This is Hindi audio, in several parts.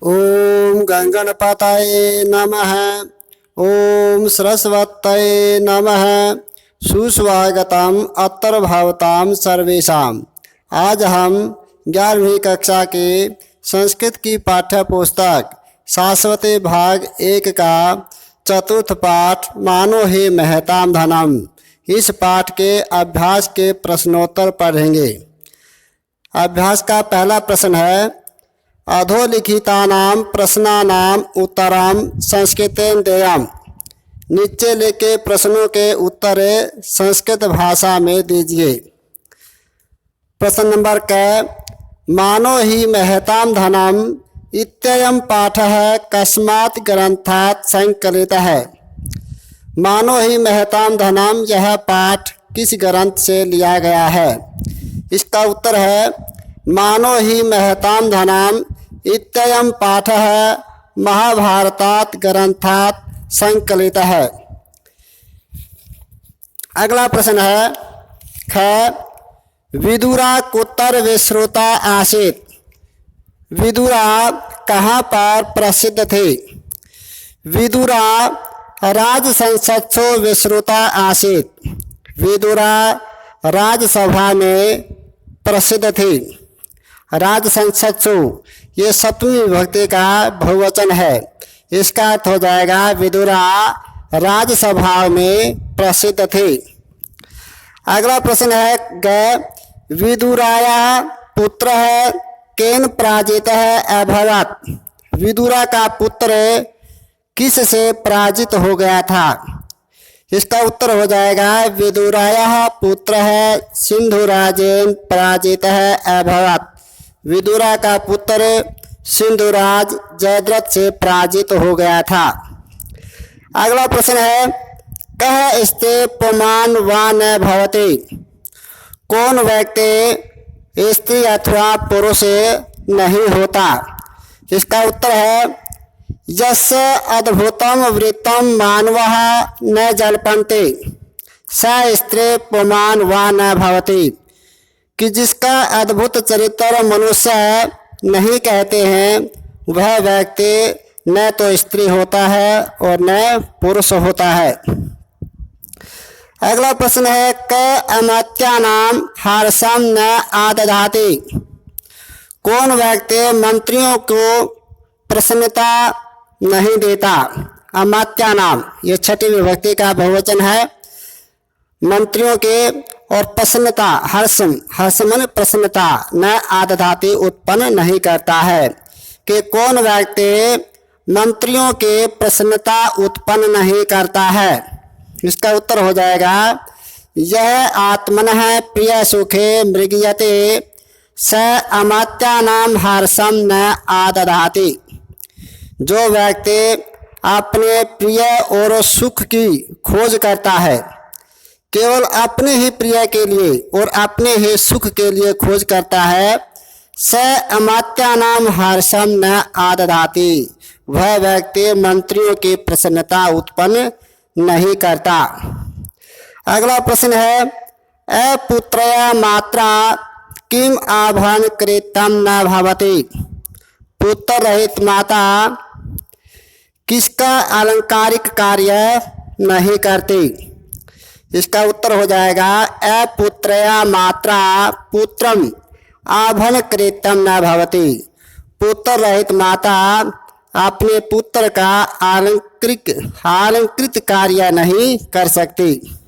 ओम गणगणपतये नमः। ओम सरस्वतये नमः। सुस्वागतम अत्र भवताम सर्वेषाम। आज हम 11वीं कक्षा के संस्कृत की पाठ्य पुस्तक शाश्वते भाग 1 का चतुर्थ पाठ मानो हि महताम धनम, इस पाठ के अभ्यास के प्रश्नोत्तर पढ़ेंगे। अभ्यास का पहला प्रश्न है, अधोलिखितानां प्रश्नानां उत्तरं संस्कृतेन देयम्। नीचे लिखे प्रश्नों के उत्तर संस्कृत भाषा में दीजिए। प्रश्न नंबर क, मानो हि महतां धनम् इत्ययं पाठः कस्मात् ग्रंथात् संकलितः है। मानो हि महतां धनम्, यह पाठ किस ग्रंथ से लिया गया है? इसका उत्तर है, मानो हि महतां धनम् इत्ययं पाठः महाभारतात् ग्रंथात् संकलितः है। अगला प्रश्न है, ख, विदुरा कुत्र विश्रुता आसीत्। विदुरा कहाँ पर प्रसिद्ध थे? विदुरा राजसंसत्सु विश्रुता आसीत्। विदुरा राजसभा में प्रसिद्ध थे। राजसंसत्सु ये सप्तमी विभक्ति का बहुवचन है। इसका अर्थ हो जाएगा विदुरा राजसभा में प्रसिद्ध थे। अगला प्रश्न है, ग, विदुराया पुत्र केन पराजितः अभवत्। विदुरा का पुत्र किस से पराजित हो गया था? इसका उत्तर हो जाएगा, विदुराया पुत्र सिंधुराजेन पराजितः अभवत्। विदुरा का पुत्र सिंधुराज जयद्रथ से पराजित हो गया था। अगला प्रश्न है, कः स्ते पुमान् वा न भवति। कौन व्यक्ति स्त्री अथवा पुरुष नहीं होता? इसका उत्तर है, यस्य अद्भुतम वृत्तम मानवः न जल्पन्ते स स्त्री पुमान् वा न भवति। कि जिसका अद्भुत चरित्र मनुष्य नहीं कहते हैं, वह व्यक्ति न तो स्त्री होता है और न पुरुष होता है। अगला प्रश्न है, क, अमात्यानां हर्षं न आदधाति। कौन व्यक्ति मंत्रियों को प्रसन्नता नहीं देता? अमात्यानां ये छठी विभक्ति का बहुवचन है। मंत्रियों के और प्रसन्नता, हर्ष मन प्रसन्नता, न आदधाति उत्पन्न नहीं करता है। कि कौन व्यक्ति मंत्रियों के प्रसन्नता उत्पन्न नहीं करता है? इसका उत्तर हो जाएगा, यह आत्मनः प्रिय सुखे मृगयते स अमात्यानां हर्षं न आदधाति। जो व्यक्ति अपने प्रिय और सुख की खोज करता है, केवल अपने ही प्रिय के लिए और अपने ही सुख के लिए खोज करता है, स अमात्यानां हर्षं न आदधाति। वह व्यक्ति मंत्रियों की प्रसन्नता उत्पन्न नहीं करता। अगला प्रश्न है, अपुत्रया मात्रा किम आभरण कृतं न भवति। पुत्र रहित माता किसका अलंकारिक कार्य नहीं करती? इसका उत्तर हो जाएगा, अपुत्रया मात्रा पुत्रम आभरण कृतं न भवति। पुत्र रहित माता अपने पुत्र का अलंकृत कार्य नहीं कर सकती।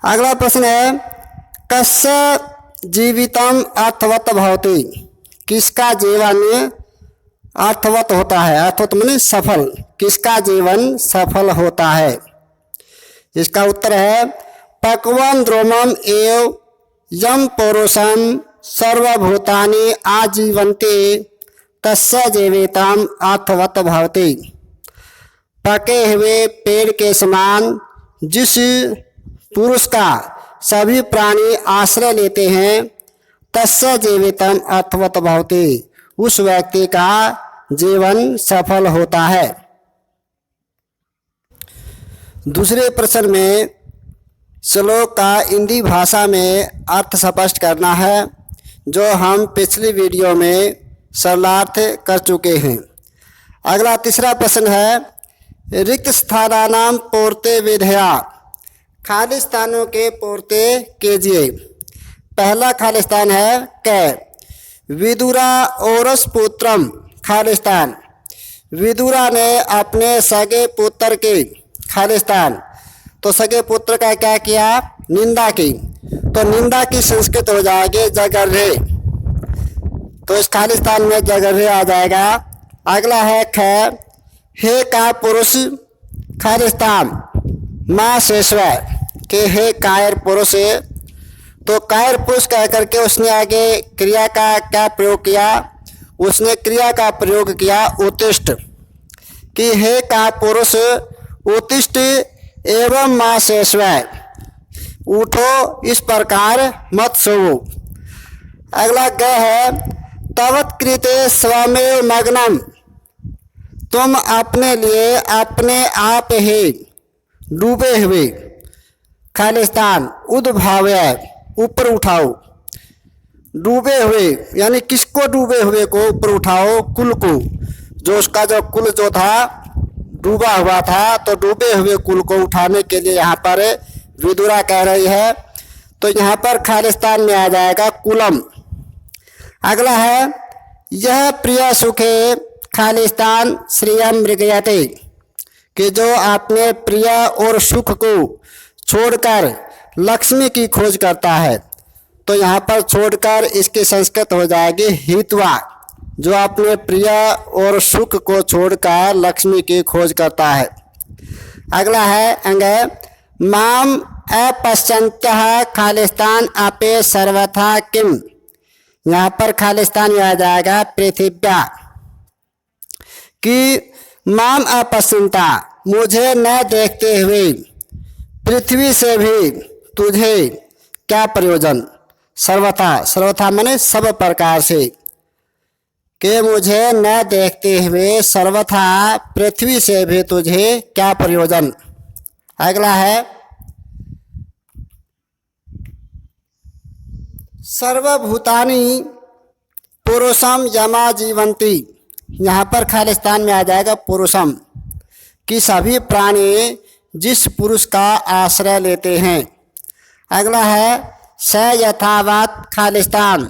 अगला प्रश्न है, कस्य जीवितम अर्थवत् भवति। किसका जीवन अर्थवत होता है? अर्थवत माने सफल। किसका जीवन सफल होता है? इसका उत्तर है, पक्वं द्रोमम एव यम पुरुषम सर्वभूतानि आजीवन्ते तस्य जीवितम अर्थवत् भवति। पके हुए पेड़ के समान जिस पुरुष का सभी प्राणी आश्रय लेते हैं, तस्य जीवितम अर्थवत् भवति। उस व्यक्ति का जीवन सफल होता है। दूसरे प्रश्न में श्लोक का हिंदी भाषा में अर्थ स्पष्ट करना है, जो हम पिछली वीडियो में सरलार्थ कर चुके हैं। अगला तीसरा प्रश्न है रिक्त स्थानानाम पूर्ते विधया, खाली स्थानों के पूर्ते कीजिए। पहला खाली स्थान है क, विदुरा औरस पुत्रम, खाली स्थान, विदुरा ने अपने सगे पुत्र के, खाली स्थान, तो सगे पुत्र का क्या किया, निंदा की, तो निंदा की संस्कृत हो जाएगी जगर्हे, तो इस खाली स्थान में जगर्हे आ जाएगा। अगला है ख, हे का पुरुष, खाली स्थान, माँ शेषव, के हे कायर पुरुष, तो कायर पुरुष कह करके उसने आगे क्रिया का क्या प्रयोग किया, उसने क्रिया का प्रयोग किया उत्तिष्ठ, कि हे का पुरुष उत्तिष्ठ एवं माँ शेषव, उठो इस प्रकार मत सोवो। अगला ग है तवत् कृते स्वमेव मग्नम, तुम अपने लिए अपने आप ही डूबे हुए, खाली स्थान, उद्भावय, ऊपर उठाओ, डूबे हुए यानी किसको डूबे हुए को ऊपर उठाओ, कुल को, जो उसका जो कुल जो था डूबा हुआ था, तो डूबे हुए कुल को उठाने के लिए यहाँ पर विदुरा कह रही है, तो यहाँ पर खाली स्थान में आ जाएगा कुलम। अगला है यह प्रिय सुखे, खाली स्थान, श्रियम मृगयते, कि जो अपने प्रिय और सुख को छोड़कर लक्ष्मी की खोज करता है, तो यहाँ पर छोड़कर इसकी संस्कृत हो जाएगी हित्वा, जो अपने प्रिय और सुख को छोड़कर लक्ष्मी की खोज करता है। अगला है अंग माम अपश्यन्त्यः, खाली स्थान, अपे सर्वथा किम, यहाँ पर खाली स्थान में आ जाएगा पृथिव्या, कि माम अपश्यन्ता, मुझे न देखते हुए पृथ्वी से भी तुझे क्या प्रयोजन, सर्वथा, सर्वथा माने सब प्रकार से, कि मुझे न देखते हुए सर्वथा पृथ्वी से भी तुझे क्या प्रयोजन। अगला है सर्वभूतानि पुरुषम यमा जीवंती, यहाँ पर खाली स्थान में आ जाएगा पुरुषम, कि सभी प्राणी जिस पुरुष का आश्रय लेते हैं। अगला है स यथावत, खाली स्थान,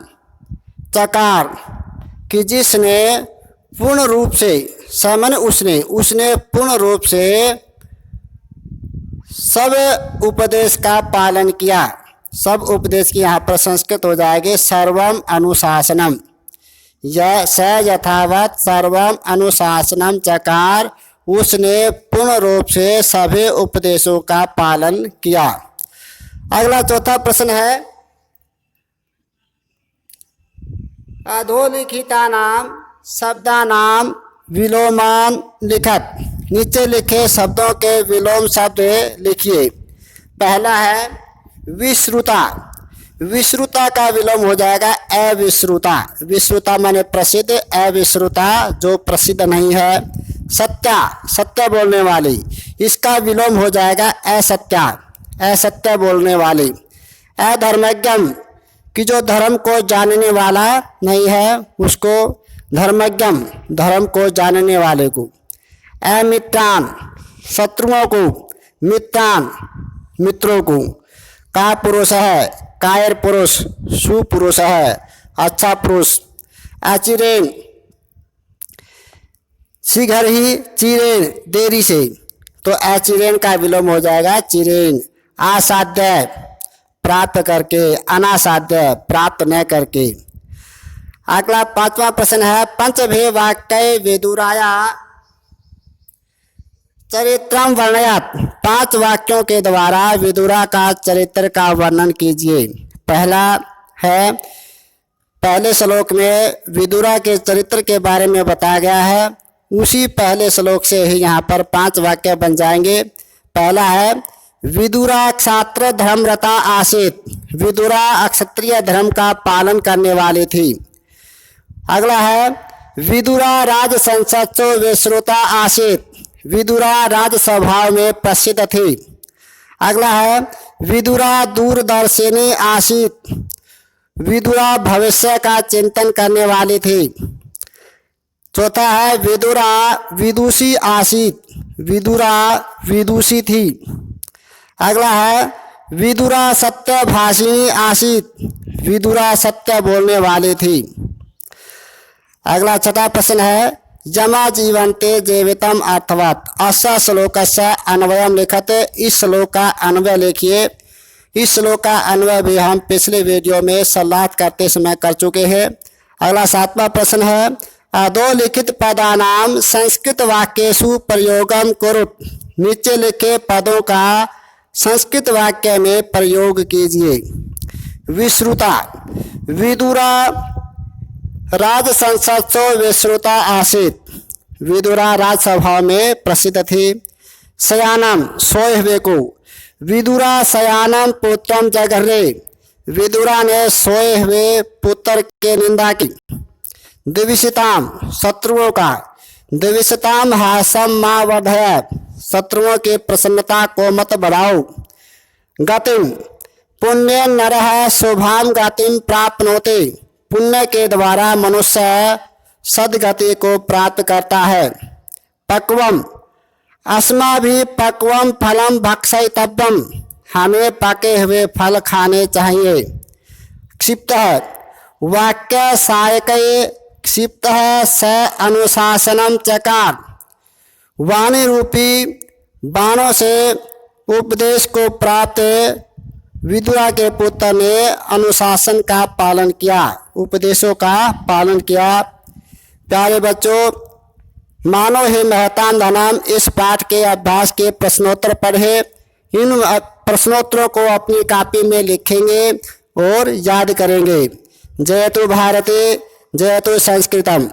चकार, कि जिसने पूर्ण रूप से, समन उसने पूर्ण रूप से सब उपदेश का पालन किया। सब उपदेश की यहाँ पर संस्कृत हो जाएगी सर्वम अनुशासनम, यह स यथावत सर्वम अनुशासनम चकार, उसने पूर्ण रूप से सभी उपदेशों का पालन किया। अगला चौथा प्रश्न है अधोलिखितानाम शब्दानाम विलोमान लिखत, नीचे लिखे शब्दों के विलोम शब्द लिखिए। पहला है विश्रुता, विश्रुता का विलोम हो जाएगा अविश्रुता, विश्रुता माने प्रसिद्ध, अविश्रुता जो प्रसिद्ध नहीं है। सत्या, सत्य बोलने वाली, इसका विलोम हो जाएगा असत्या, असत्य बोलने वाली। अधर्मज्ञम, कि जो धर्म को जानने वाला नहीं है उसको धर्मज्ञम, धर्म को जानने वाले को। अमित्रान, शत्रुओं को, मित्रान, मित्रों को। का पुरुष है, कायर पुरुष, सुपुरुष है, अच्छा पुरुष। अचिरेन, शीघ्र ही, चिरेन, देरी से, तो अचिरेन का विलोम हो जाएगा चिरेन। असाध्य, प्राप्त करके, अनासाध्य, प्राप्त न करके। अगला पांचवा प्रश्न है पंचभे वाक्य विदुराया चरित्रम वर्णयत, 5 वाक्यों के द्वारा विदुरा का चरित्र का वर्णन कीजिए। पहला है, पहले श्लोक में विदुरा के चरित्र के बारे में बताया गया है, उसी पहले श्लोक से ही यहाँ पर 5 वाक्य बन जाएंगे। पहला है विदुरा क्षात्र धर्मरता आसीत, विदुरा क्षत्रिय धर्म का पालन करने वाली थी। अगला है विदुरा राज संसत्सु विश्रुता आसीत, विदुरा राज स्वभाव में प्रसिद्ध थी। अगला है विदुरा दूरदर्शिनी आसीत, विदुरा भविष्य का चिंतन करने वाली थी। चौथा है विदुरा विदुषी आसीत, विदुरा विदुषी थी। अगला है विदुरा सत्य भाषिणी आसीत, विदुरा सत्य बोलने वाली थी। अगला छठा प्रश्न है जमा जीवन्ते जीवितम अर्थवत अस्य श्लोकस्य अन्वयम लिखत। इस श्लोक का अन्वय लिखिए। इस श्लोक का अन्वय भी हम पिछले वीडियो में सलाह करते समय कर चुके हैं। अगला सातवां प्रश्न है अधोलिखित पदानाम संस्कृत वाक्येषु प्रयोगम कुरुत। नीचे लिखे पदों का संस्कृत वाक्य में प्रयोग कीजिए। विश्रुता विदुरा राज संसदो विश्रुता आसीत, विदुरा राजसभा में प्रसिद्ध थी। शयानम सोए हुए को, विदुरा शयानम पुत्रम जगरे, विदुरा ने सोए हुए पुत्र के निंदा की। दिविषताम शत्रुओं का, दिविषताम हासम मा वधय, शत्रुओं की प्रसन्नता को मत बढ़ाओ। गतिम पुण्य नरः शुभाम गतिम प्राप्नोति, पुण्य के द्वारा मनुष्य सद्गति को प्राप्त करता है। पक्वम अस्माभिः पक्वम फलम भक्षयितव्यम, हमें पके हुए फल खाने चाहिए। क्षिप्तः वाक्य सहायकये क्षिप्तः स अनुशासनम चकार, वाणी रूपी बाणों से उपदेश को प्राप्त विदुरा के पुत्र ने अनुशासन का पालन किया, उपदेशों का पालन किया। प्यारे बच्चों, मानो ही महतान धनम इस पाठ के अभ्यास के प्रश्नोत्तर पढ़े। इन प्रश्नोत्तरों को अपनी कॉपी में लिखेंगे और याद करेंगे। जयतु भारती जयतु संस्कृतम।